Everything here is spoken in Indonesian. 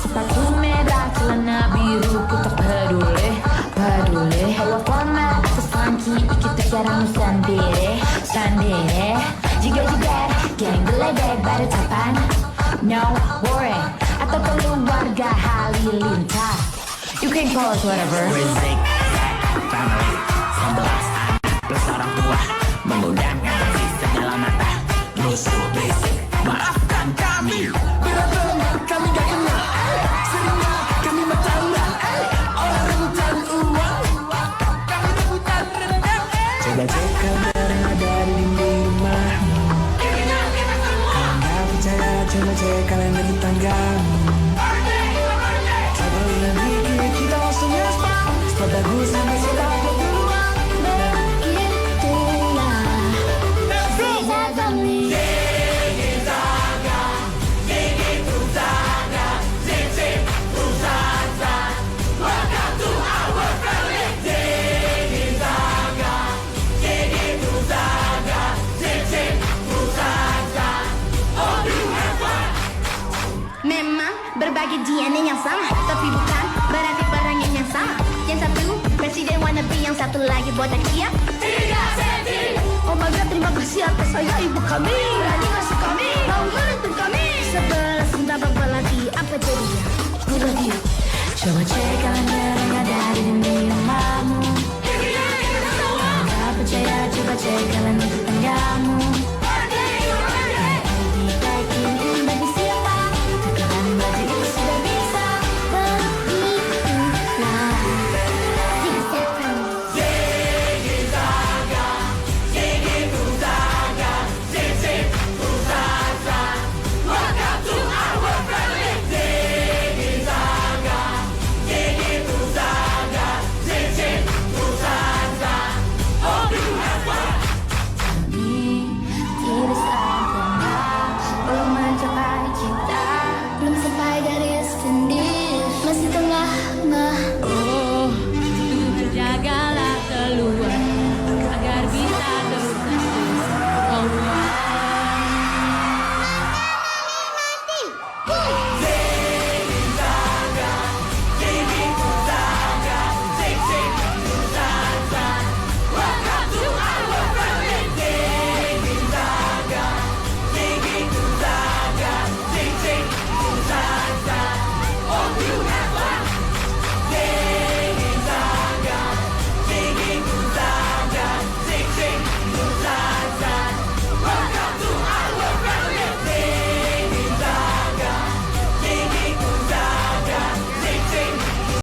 Sepatu merah, celana biru, ku tak peduli, peduli. Hawa format, sesanki, kita jarang sendiri, sendiri. Jika geng geledek pada tapan, no worry. Atau keluarga halilintar, you can call us whatever. Rizik, family, 11 anak plus orang tua, mengundang kasih segala mata. Musuh basic, maafkan kami. Berat kami gak kenal. Seringnya kami bertanda. Orang rebutan uang, kami rebutan rendang. Coba cek kabar yang ada di dinding rumahmu. Kalau gak percaya, coba cek kalender tetanggamu. Coba lihat dikit, kita langsung nyaspam. Spot bagus sampai suka upload duluan. Begitulah Zigzag Family. Memang berbagi DNA yang sama, tapi bukan berarti perangan yang sama. Yang satu presiden wannabe, yang satu lagi botak kia. 3 senti. Oh my god, terima kasih atas saya ibu kami. Berani masuk